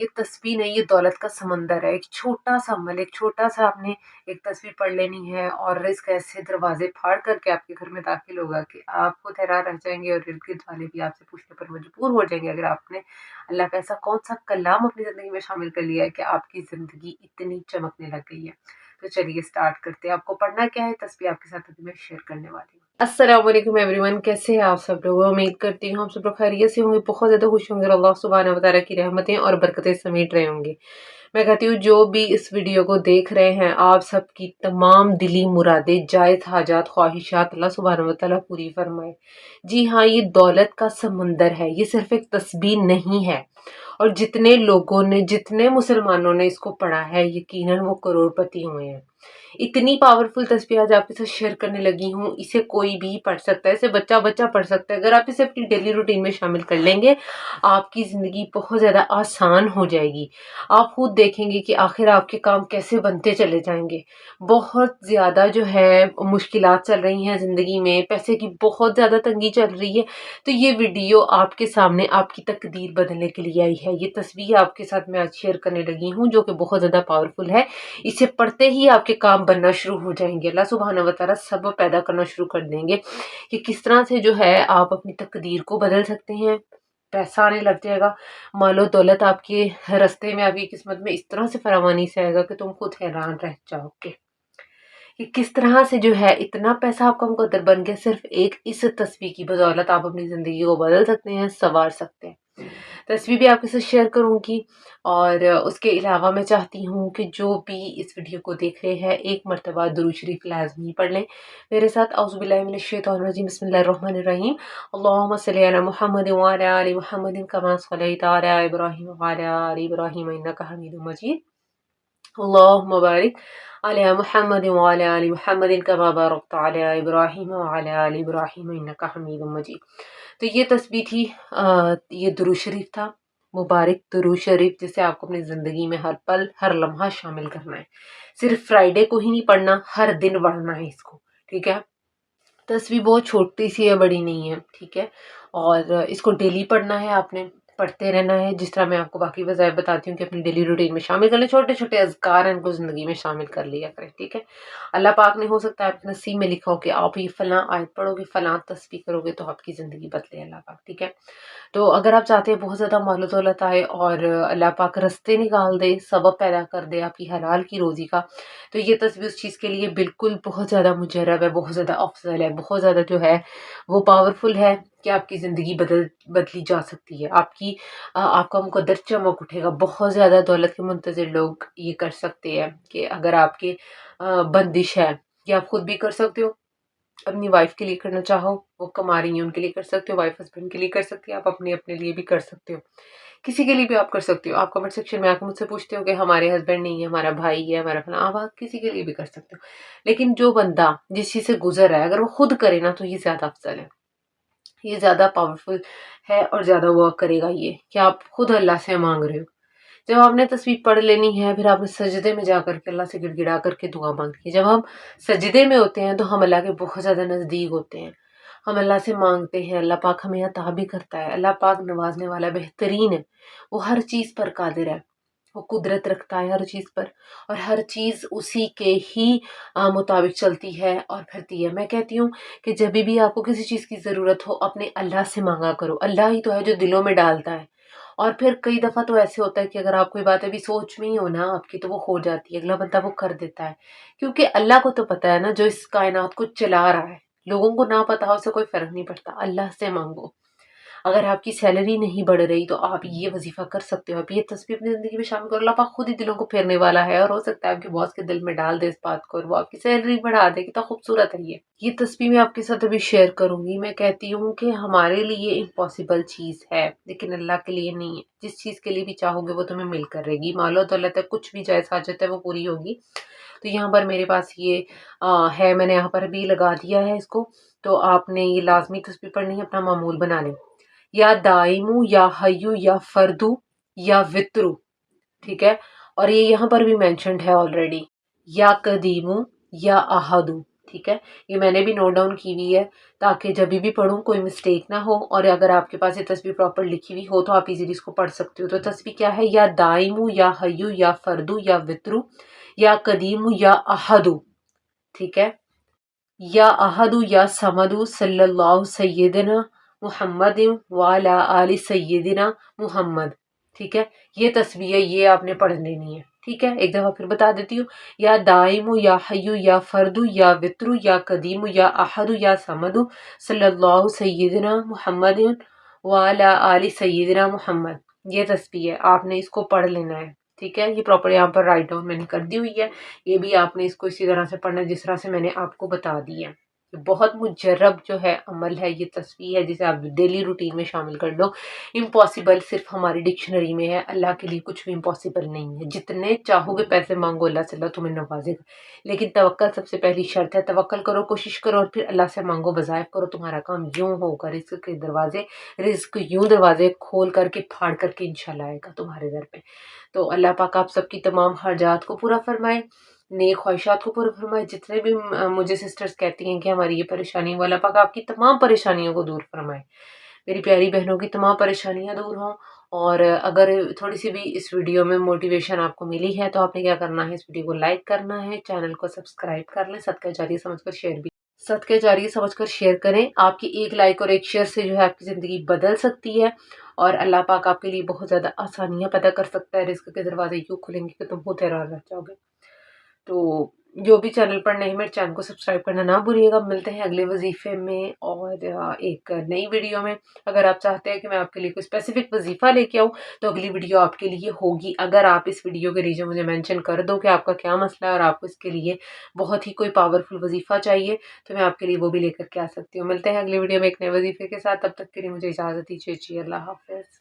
یہ تسبیح نہیں، یہ دولت کا سمندر ہے۔ ایک چھوٹا سا عمل، ایک چھوٹا سا آپ نے ایک تسبیح پڑھ لینی ہے اور رزق ایسے دروازے پھاڑ کر کے آپ کے گھر میں داخل ہوگا کہ آپ خود حیران رہ جائیں گے اور ارد گرد والے بھی آپ سے پوچھنے پر مجبور ہو جائیں گے اگر آپ نے اللہ کا ایسا کون سا کلام اپنی زندگی میں شامل کر لیا ہے کہ آپ کی زندگی اتنی چمکنے لگ گئی ہے۔ تو چلیے سٹارٹ کرتے ہیں۔ آپ کو پڑھنا کیا ہے، تسبیح آپ کے ساتھ ابھی میں شیئر کرنے والی ہوں۔ السلام علیکم ایوری ون، کیسے ہیں آپ سب لوگ؟ امید کرتی ہوں آپ سب لوگ خیریت سے ہوں گے، بہت زیادہ خوش ہوں گے اور اللہ سبحانہ و تعالیٰ کی رحمتیں اور برکتیں سمیٹ رہے ہوں گے۔ میں کہتی ہوں جو بھی اس ویڈیو کو دیکھ رہے ہیں آپ سب کی تمام دلی مرادیں، جائز حاجات، خواہشات اللہ سبحانہ و تعالیٰ پوری فرمائے۔ جی ہاں، یہ دولت کا سمندر ہے، یہ صرف ایک تسبیح نہیں ہے، اور جتنے لوگوں نے، جتنے مسلمانوں نے اس کو پڑھا ہے یقیناً وہ کروڑ پتی ہوئے ہیں۔ اتنی پاورفل تسبیح آج آپ کے ساتھ شیئر کرنے لگی ہوں، اسے کوئی بھی پڑھ سکتا ہے، اسے بچہ بچہ پڑھ سکتا ہے۔ اگر آپ اسے اپنی ڈیلی روٹین میں شامل کر لیں گے آپ کی زندگی بہت زیادہ آسان ہو جائے گی۔ آپ خود دیکھیں گے کہ آخر آپ کے کام کیسے بنتے چلے جائیں گے۔ بہت زیادہ جو ہے مشکلات چل رہی ہیں زندگی میں، پیسے کی بہت زیادہ تنگی چل رہی ہے، تو یہ ویڈیو آپ کے سامنے آپ کی تقدیر بدلنے کے لیے آئی ہے۔ یہ تصویر آپ کے ساتھ میں آج شیئر کرنے لگی ہوں جو کہ بہت زیادہ پاورفل ہے۔ اسے پڑھتے ہی آپ کے کام بننا شروع ہو جائیں گے۔ اللہ سبحانہ و تعالیٰ سبب پیدا کرنا شروع کر دیں گے کہ کس طرح سے جو ہے آپ اپنی تقدیر کو بدل سکتے ہیں۔ پیسہ آنے لگ جائے گا، مال و دولت آپ کے رستے میں، آپ کی قسمت میں اس طرح سے فراوانی سے آئے گا کہ تم خود حیران رہ جاؤ گے کہ کس طرح سے جو ہے اتنا پیسہ آپ کا مقدر بن گیا۔ صرف ایک اس تصویر کی بدولت آپ اپنی زندگی کو بدل سکتے ہیں، سنوار سکتے ہیں۔ تصویر بھی آپ کے ساتھ شیئر کروں گی، اور اس کے علاوہ میں چاہتی ہوں کہ جو بھی اس ویڈیو کو دیکھ رہے ہیں ایک مرتبہ درود شریف لازمی پڑھ لیں میرے ساتھ۔ اعوذ باللہ من الشیطان الرجیم، بسم اللہ الرحمن الرحیم۔ اللہم صلی علی محمد وعلی آل محمد کما صلیت علی ابراہیم وعلی آل ابراہیم انک حمید مجید۔ اللہم بارک علی محمد وعلی آل محمد کما بارکت علی ابراہیم وعلی آل ابراہیم انک حمید مجید۔ تو یہ تسبیح تھی، یہ درود شریف تھا، مبارک درود شریف، جسے آپ کو اپنی زندگی میں ہر پل ہر لمحہ شامل کرنا ہے۔ صرف فرائیڈے کو ہی نہیں پڑھنا، ہر دن پڑھنا ہے اس کو، ٹھیک ہے؟ تصویر بہت چھوٹی سی ہے، بڑی نہیں ہے، ٹھیک ہے؟ اور اس کو ڈیلی پڑھنا ہے، آپ نے پڑھتے رہنا ہے، جس طرح میں آپ کو باقی وظائف بتاتی ہوں کہ اپنی ڈیلی روٹین میں شامل کر لیں۔ چھوٹے چھوٹے اذکار ہیں، ان کو زندگی میں شامل کر لیا کریں، ٹھیک ہے؟ اللہ پاک نے ہو سکتا ہے آپ کے نصیب میں لکھا ہو کہ آپ یہ فلاں آیت پڑھو گے، فلاں تسبیح کرو گے تو آپ کی زندگی بدلے اللہ پاک، ٹھیک ہے؟ تو اگر آپ چاہتے ہیں بہت زیادہ مال و دولت آئے اور اللہ پاک رستے نکال دے، سبب پیدا کر دے آپ کی حلال کی روزی کا، تو یہ تصویر اس چیز کے لیے بالکل بہت زیادہ مجرب ہے، بہت زیادہ افضل ہے، بہت زیادہ جو ہے وہ پاورفل ہے کہ آپ کی زندگی بدلی جا سکتی ہے۔ آپ کا مقدر چمک اٹھے گا۔ بہت زیادہ دولت کے منتظر لوگ یہ کر سکتے ہیں کہ اگر آپ کے بندش ہے کہ آپ خود بھی کر سکتے ہو، اپنی وائف کے لیے کرنا چاہو، وہ کما رہی ہیں ان کے لیے کر سکتے ہو، وائف ہسبینڈ کے لیے کر سکتے ہیں، آپ اپنے لیے بھی کر سکتے ہو، کسی کے لیے بھی آپ کر سکتے ہو۔ آپ کمنٹ سیکشن میں آ کے مجھ سے پوچھتے ہو کہ ہمارے ہسبینڈ نہیں ہے، ہمارا بھائی ہے، ہمارا فلاں، آپ کسی کے لیے بھی کر سکتے ہو، لیکن جو بندہ جس چیز سے گزر رہا ہے اگر وہ خود کرے نا تو یہ زیادہ افضل ہے، یہ زیادہ پاورفل ہے اور زیادہ ورک کرے گا یہ کہ آپ خود اللہ سے مانگ رہے ہو۔ جب آپ نے تصویر پڑھ لینی ہے، پھر آپ نے سجدے میں جا کر کے اللہ سے گڑ گڑا کر کے دعا مانگی ہے۔ جب ہم سجدے میں ہوتے ہیں تو ہم اللہ کے بہت زیادہ نزدیک ہوتے ہیں، ہم اللہ سے مانگتے ہیں، اللہ پاک ہمیں عطا بھی کرتا ہے۔ اللہ پاک نوازنے والا بہترین ہے، وہ ہر چیز پر قادر ہے، وہ قدرت رکھتا ہے ہر چیز پر، اور ہر چیز اسی کے ہی مطابق چلتی ہے اور پھرتی ہے۔ میں کہتی ہوں کہ جب بھی آپ کو کسی چیز کی ضرورت ہو اپنے اللہ سے مانگا کرو، اللہ ہی تو ہے جو دلوں میں ڈالتا ہے۔ اور پھر کئی دفعہ تو ایسے ہوتا ہے کہ اگر آپ کوئی بات ابھی سوچ میں ہی ہو نا آپ کی تو وہ ہو جاتی ہے، اگلا بندہ وہ کر دیتا ہے، کیونکہ اللہ کو تو پتا ہے نا جو اس کائنات کو چلا رہا ہے، لوگوں کو نہ پتا ہو اسے کوئی فرق نہیں پڑتا، اللہ سے مانگو۔ اگر آپ کی سیلری نہیں بڑھ رہی تو آپ یہ وظیفہ کر سکتے ہو، آپ یہ تصویر اپنی زندگی میں شامل کرو، اللہ پاک خود ہی دلوں کو پھیرنے والا ہے، اور ہو سکتا ہے آپ کے باس کے دل میں ڈال دے اس بات کو اور وہ آپ کی سیلری بڑھا دے۔ کتنا خوبصورت ہے یہ تصویر میں آپ کے ساتھ ابھی شیئر کروں گی۔ میں کہتی ہوں کہ ہمارے لیے امپاسبل چیز ہے لیکن اللہ کے لیے نہیں ہے، جس چیز کے لیے بھی چاہو گے وہ تمہیں مل کر رہے گی، مال و دولت ہے، کچھ بھی جائز حاجت ہے وہ پوری ہوگی۔ تو یہاں پر میرے پاس یہ ہے، میں نے یہاں پر بھی لگا دیا ہے اس کو، تو آپ نے یہ لازمی تصویر پڑھنی ہے، اپنا معمول بنا لیں، یا دائمو یا حیو یا فردو یا وطرو، ٹھیک ہے؟ اور یہ یہاں پر بھی مینشنڈ ہے آلریڈی، یا قدیمو یا احدو، ٹھیک ہے، یہ میں نے بھی نوٹ ڈاؤن کی ہوئی ہے تاکہ جب بھی پڑھوں کوئی مسٹیک نہ ہو، اور اگر آپ کے پاس یہ تسبیح پراپر لکھی ہوئی ہو تو آپ ایزیلی اس کو پڑھ سکتے ہو۔ تو تسبیح کیا ہے؟ یا دائمو یا حیو یا فردو یا وطرو یا قدیمو یا احدو، ٹھیک ہے، یا احدو یا سمدو صلی اللہ سیدنا محمد وعلی آل سیدنا محمد، ٹھیک ہے، یہ تسبیح ہے، یہ آپ نے پڑھ لینی ہے، ٹھیک ہے۔ ایک دفعہ پھر بتا دیتی ہوں، یا دائم یا حیو یا فردو یا وطرو یا قدیم یا احد یا سمد صلی اللہ سیدنا محمد وعلی آل سیدنا محمد، یہ تسبیح ہے، آپ نے اس کو پڑھ لینا ہے، ٹھیک ہے۔ یہ پراپر یہاں پر رائٹ ڈاؤن میں نے کر دی ہوئی ہے، یہ بھی آپ نے اس کو اسی طرح سے پڑھنا ہے جس طرح سے میں نے آپ کو بتا دی ہے۔ بہت مجرب جو ہے عمل ہے، یہ تسبیح ہے جسے آپ ڈیلی روٹین میں شامل کر لو۔ امپاسبل صرف ہماری ڈکشنری میں ہے، اللہ کے لیے کچھ بھی امپاسبل نہیں ہے۔ جتنے چاہو گے پیسے مانگو اللہ سے، اللہ تمہیں نوازے گا، لیکن توکل سب سے پہلی شرط ہے۔ توکل کرو، کوشش کرو، اور پھر اللہ سے مانگو، وظائف کرو، تمہارا کام یوں ہوگا، رزق کے دروازے، رزق یوں دروازے کھول کر کے پھاڑ کر کے انشاءاللہ آئے گا تمہارے در پہ۔ تو اللہ پاک آپ سب کی تمام حاجات کو پورا فرمائے، نیک خواہشات کو پورا فرمائے۔ جتنے بھی مجھے سسٹرز کہتی ہیں کہ ہماری یہ پریشانی ہو، اللہ پاک آپ کی تمام پریشانیوں کو دور فرمائے، میری پیاری بہنوں کی تمام پریشانیاں دور ہوں۔ اور اگر تھوڑی سی بھی اس ویڈیو میں موٹیویشن آپ کو ملی ہے تو آپ نے کیا کرنا ہے، اس ویڈیو کو لائک کرنا ہے، چینل کو سبسکرائب کر لیں، صدقہ جاریہ سمجھ کر شیئر بھی، صدقہ جاریہ سمجھ کر شیئر کریں۔ آپ کی ایک لائک اور ایک شیئر سے جو ہے آپ کی زندگی بدل سکتی ہے، اور اللہ پاک آپ کے لیے بہت زیادہ آسانیاں پیدا کر سکتا ہے، رزق کے دروازے یوں کھلیں گے کہ تم ہوتے رہ جاؤ گے۔ تو جو بھی چینل پر نہیں، میرے چینل کو سبسکرائب کرنا نہ بھولیے گا۔ ملتے ہیں اگلے وظیفے میں اور ایک نئی ویڈیو میں۔ اگر آپ چاہتے ہیں کہ میں آپ کے لیے کوئی اسپیسیفک وظیفہ لے کے آؤں تو اگلی ویڈیو آپ کے لیے ہوگی۔ اگر آپ اس ویڈیو کے نیچے مجھے مینشن کر دو کہ آپ کا کیا مسئلہ ہے اور آپ کو اس کے لیے بہت ہی کوئی پاورفل وظیفہ چاہیے تو میں آپ کے لیے وہ بھی لے کر کے آ سکتی ہوں۔ ملتے ہیں اگلی ویڈیو میں ایک نئے وظیفے کے ساتھ، تب تک کے لیے مجھے اجازت دیجیے، اللہ حافظ۔